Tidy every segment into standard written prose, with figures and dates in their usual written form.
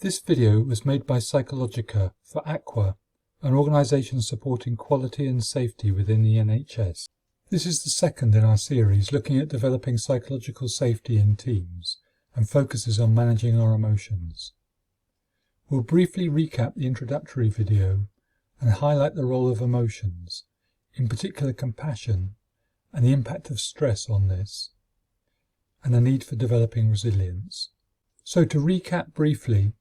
This video was made by Psychologica for Aqua, an organisation supporting quality and safety within the NHS. This is the second in our series looking at developing psychological safety in teams and focuses on managing our emotions. We'll briefly recap the introductory video and highlight the role of emotions, in particular compassion, and the impact of stress on this, and the need for developing resilience. So to recap briefly,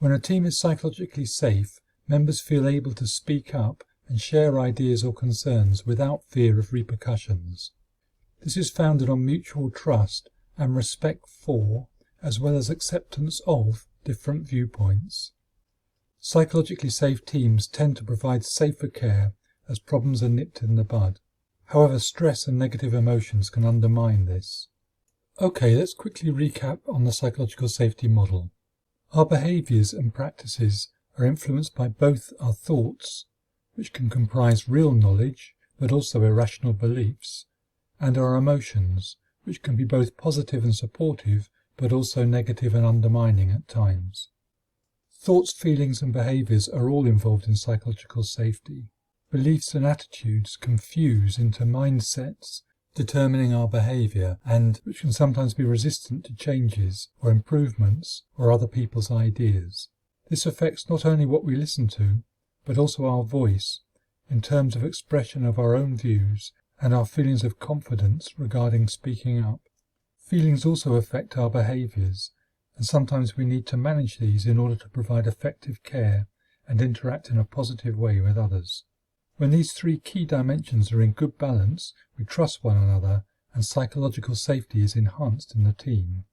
when a team is psychologically safe, members feel able to speak up and share ideas or concerns without fear of repercussions. This is founded on mutual trust and respect for, as well as acceptance of, different viewpoints. Psychologically safe teams tend to provide safer care as problems are nipped in the bud. However, stress and negative emotions can undermine this. Okay, let's quickly recap on the psychological safety model. Our behaviours and practices are influenced by both our thoughts, which can comprise real knowledge but also irrational beliefs, and our emotions, which can be both positive and supportive but also negative and undermining at times. Thoughts, feelings and behaviours are all involved in psychological safety. Beliefs and attitudes can fuse into mindsets determining our behaviour and which can sometimes be resistant to changes or improvements or other people's ideas. This affects not only what we listen to, but also our voice in terms of expression of our own views and our feelings of confidence regarding speaking up. Feelings also affect our behaviours, and sometimes we need to manage these in order to provide effective care and interact in a positive way with others. When these three key dimensions are in good balance, we trust one another and psychological safety is enhanced in the team.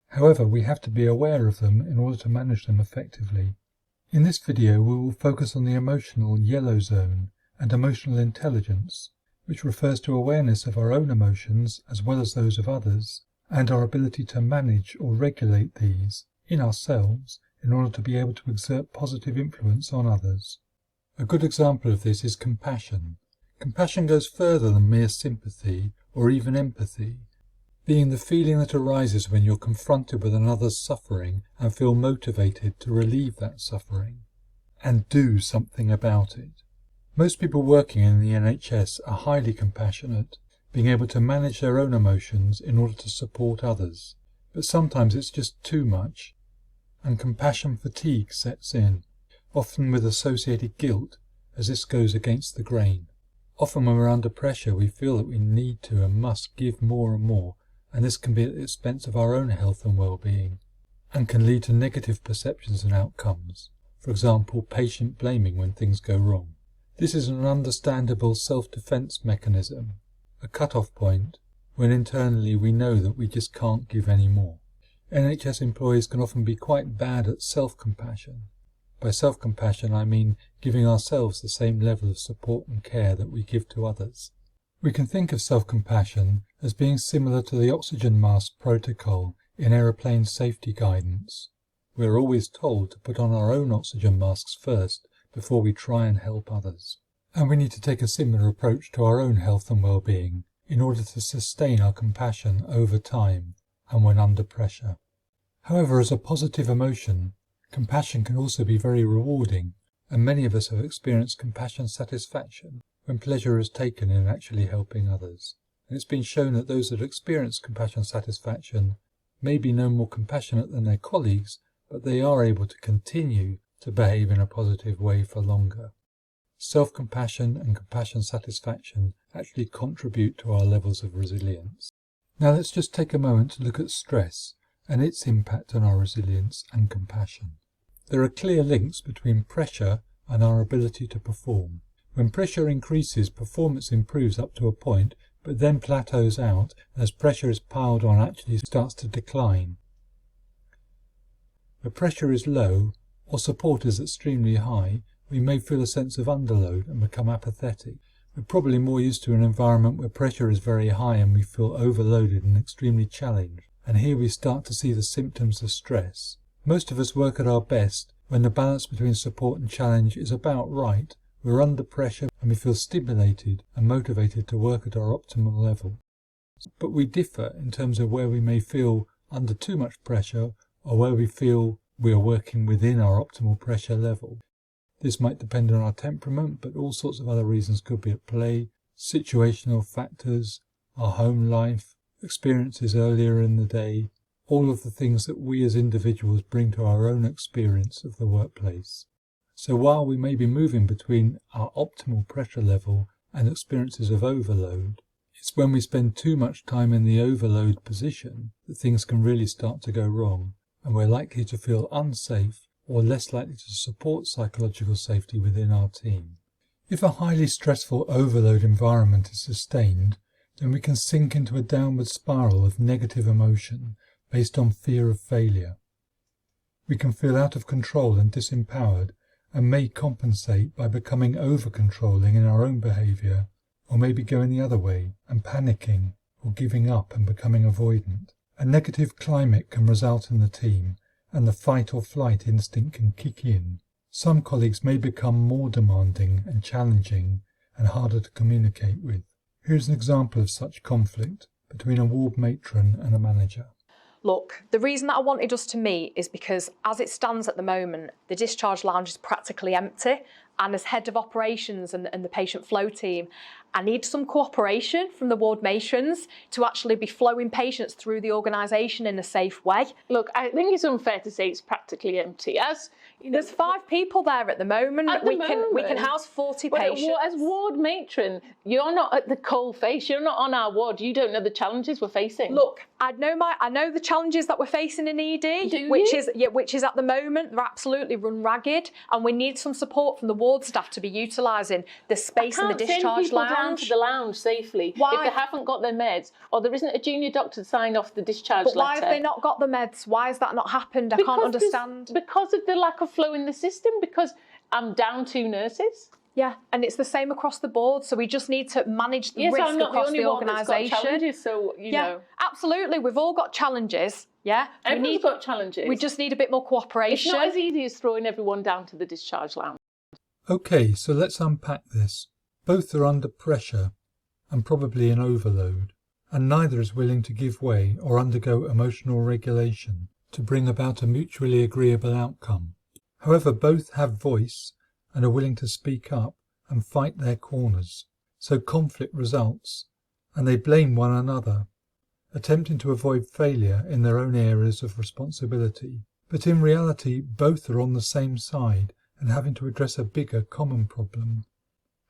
However, we have to be aware of them in order to manage them effectively. In this video, we will focus on the emotional yellow zone and emotional intelligence, which refers to awareness of our own emotions as well as those of others, and our ability to manage or regulate these in ourselves in order to be able to exert positive influence on others. A good example of this is compassion. Compassion goes further than mere sympathy or even empathy, being the feeling that arises when you're confronted with another's suffering and feel motivated to relieve that suffering and do something about it. Most people working in the NHS are highly compassionate, being able to manage their own emotions in order to support others, but sometimes it's just too much, and compassion fatigue sets in, often with associated guilt, as this goes against the grain. Often when we're under pressure, we feel that we need to and must give more and more, and this can be at the expense of our own health and well-being, and can lead to negative perceptions and outcomes. For example, patient blaming when things go wrong. This is an understandable self-defense mechanism, a cut-off point when internally we know that we just can't give any more. NHS employees can often be quite bad at self-compassion. By self-compassion I mean giving ourselves the same level of support and care that we give to others. We can think of self-compassion as being similar to the oxygen mask protocol in aeroplane safety guidance. We are always told to put on our own oxygen masks first before we try and help others. And we need to take a similar approach to our own health and well-being in order to sustain our compassion over time and when under pressure. However, as a positive emotion, compassion can also be very rewarding, and many of us have experienced compassion satisfaction when pleasure is taken in actually helping others. And it's been shown that those that experience compassion satisfaction may be no more compassionate than their colleagues, but they are able to continue to behave in a positive way for longer. Self-compassion and compassion satisfaction actually contribute to our levels of resilience. Now let's just take a moment to look at stress and its impact on our resilience and compassion. There are clear links between pressure and our ability to perform. When pressure increases, performance improves up to a point, but then plateaus out as pressure is piled on actually starts to decline. When pressure is low or support is extremely high, we may feel a sense of underload and become apathetic. We're probably more used to an environment where pressure is very high and we feel overloaded and extremely challenged. And here we start to see the symptoms of stress. Most of us work at our best when the balance between support and challenge is about right. We're under pressure and we feel stimulated and motivated to work at our optimal level. But we differ in terms of where we may feel under too much pressure or where we feel we are working within our optimal pressure level. This might depend on our temperament, but all sorts of other reasons could be at play: situational factors, our home life, experiences earlier in the day, all of the things that we as individuals bring to our own experience of the workplace. So while we may be moving between our optimal pressure level and experiences of overload, it's when we spend too much time in the overload position that things can really start to go wrong, and we're likely to feel unsafe or less likely to support psychological safety within our team. If a highly stressful overload environment is sustained, then we can sink into a downward spiral of negative emotion based on fear of failure. We can feel out of control and disempowered, and may compensate by becoming over-controlling in our own behaviour, or maybe going the other way and panicking or giving up and becoming avoidant. A negative climate can result in the team, and the fight or flight instinct can kick in. Some colleagues may become more demanding and challenging and harder to communicate with. Here's an example of such conflict between a ward matron and a manager. Look, the reason that I wanted us to meet is because as it stands at the moment, the discharge lounge is practically empty, and as head of operations and the patient flow team, I need some cooperation from the ward matrons to actually be flowing patients through the organisation in a safe way. Look, I think it's unfair to say it's practically empty. As you know, there's 5 people there at the moment. We can house 40 patients. As ward matron, you're not at the coal face. You're not on our ward. You don't know the challenges we're facing. Look, I know the challenges that we're facing in ED, which is at the moment they're absolutely run ragged, and we need some support from the ward staff to be utilising the space in the discharge lounge. Down to the lounge safely. Why? If they haven't got their meds, or there isn't a junior doctor to sign off the discharge letter. But why have they not got the meds? Why has that not happened? I can't understand. Because of the lack of flow in the system, because I'm down 2 nurses. Yeah, and it's the same across the board, so we just need to manage the risk across the organisation. So, you know. Absolutely, we've all got challenges, yeah? Everyone's got challenges. We just need a bit more cooperation. It's not as easy as throwing everyone down to the discharge lounge. Okay, so let's unpack this. Both are under pressure and probably in overload, and neither is willing to give way or undergo emotional regulation to bring about a mutually agreeable outcome. However, both have voice and are willing to speak up and fight their corners. So conflict results, and they blame one another, attempting to avoid failure in their own areas of responsibility. But in reality, both are on the same side and having to address a bigger common problem: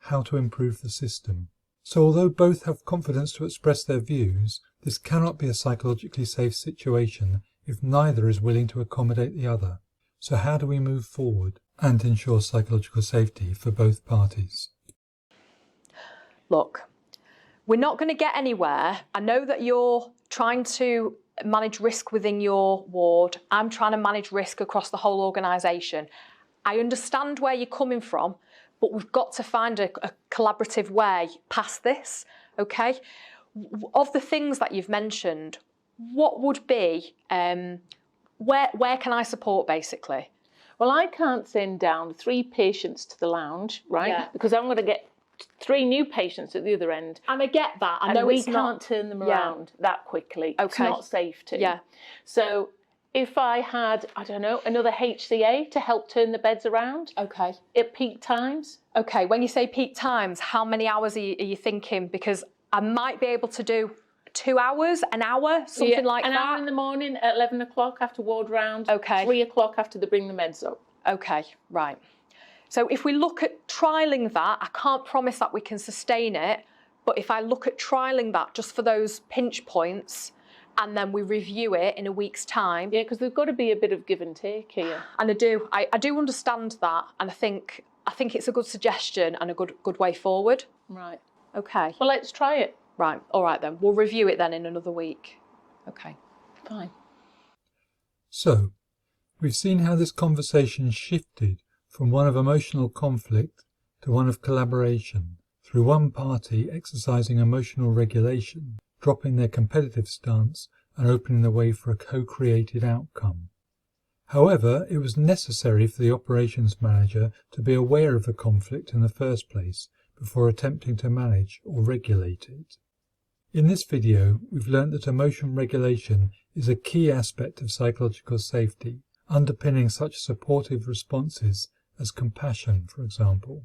how to improve the system. So although both have confidence to express their views, this cannot be a psychologically safe situation if neither is willing to accommodate the other. So how do we move forward and ensure psychological safety for both parties? Look, we're not going to get anywhere. I know that you're trying to manage risk within your ward. I'm trying to manage risk across the whole organisation. I understand where you're coming from, but we've got to find a collaborative way past this, okay? Of the things that you've mentioned, what would be, where can I support, basically? Well, I can't send down 3 patients to the lounge, right? Yeah. Because I'm going to get 3 new patients at the other end. And I get that. I know we can't turn them around that quickly. Okay. It's not safe to. Yeah. So if I had, I don't know, another HCA to help turn the beds around. Okay. At peak times. Okay, when you say peak times, how many hours are you thinking? Because I might be able to do 2 hours, an hour, something like that. An hour in the morning at 11 o'clock after ward round. Okay. 3 o'clock after they bring the meds up. Okay, right. So if we look at trialling that, I can't promise that we can sustain it, but if I look at trialling that just for those pinch points, and then we review it in a week's time. Yeah, because there's got to be a bit of give and take here. And I do understand that, and I think it's a good suggestion and a good way forward. Right. Okay. Well, let's try it. Right. All right then. We'll review it then in another week. Okay. Fine. So, we've seen how this conversation shifted from one of emotional conflict to one of collaboration, through one party exercising emotional regulation, dropping their competitive stance and opening the way for a co-created outcome. However, it was necessary for the operations manager to be aware of the conflict in the first place before attempting to manage or regulate it. In this video, we've learnt that emotion regulation is a key aspect of psychological safety, underpinning such supportive responses as compassion, for example.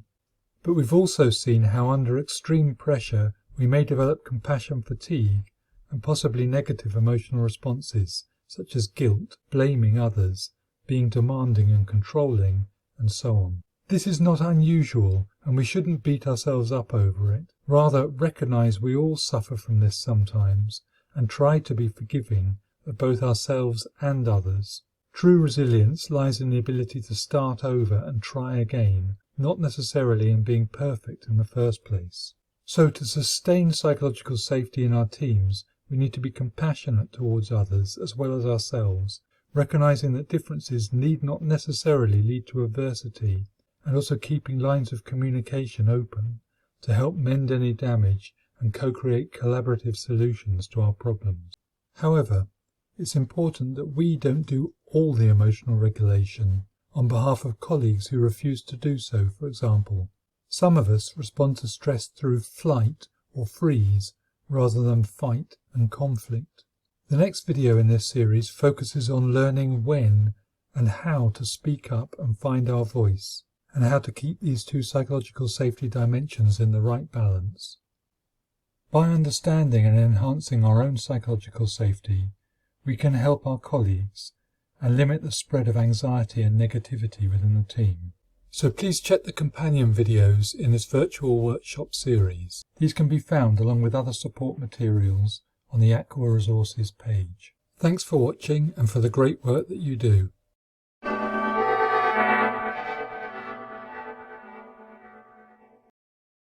But we've also seen how under extreme pressure we may develop compassion fatigue and possibly negative emotional responses such as guilt, blaming others, being demanding and controlling, and so on. This is not unusual, and we shouldn't beat ourselves up over it. Rather, recognize we all suffer from this sometimes, and try to be forgiving of both ourselves and others. True resilience lies in the ability to start over and try again, not necessarily in being perfect in the first place. So to sustain psychological safety in our teams, we need to be compassionate towards others as well as ourselves, recognizing that differences need not necessarily lead to adversity, and also keeping lines of communication open to help mend any damage and co-create collaborative solutions to our problems. However, it's important that we don't do all the emotional regulation on behalf of colleagues who refuse to do so, for example. Some of us respond to stress through flight or freeze rather than fight and conflict. The next video in this series focuses on learning when and how to speak up and find our voice, and how to keep these two psychological safety dimensions in the right balance. By understanding and enhancing our own psychological safety, we can help our colleagues and limit the spread of anxiety and negativity within the team. So please check the companion videos in this virtual workshop series. These can be found along with other support materials on the Aqua Resources page. Thanks for watching and for the great work that you do.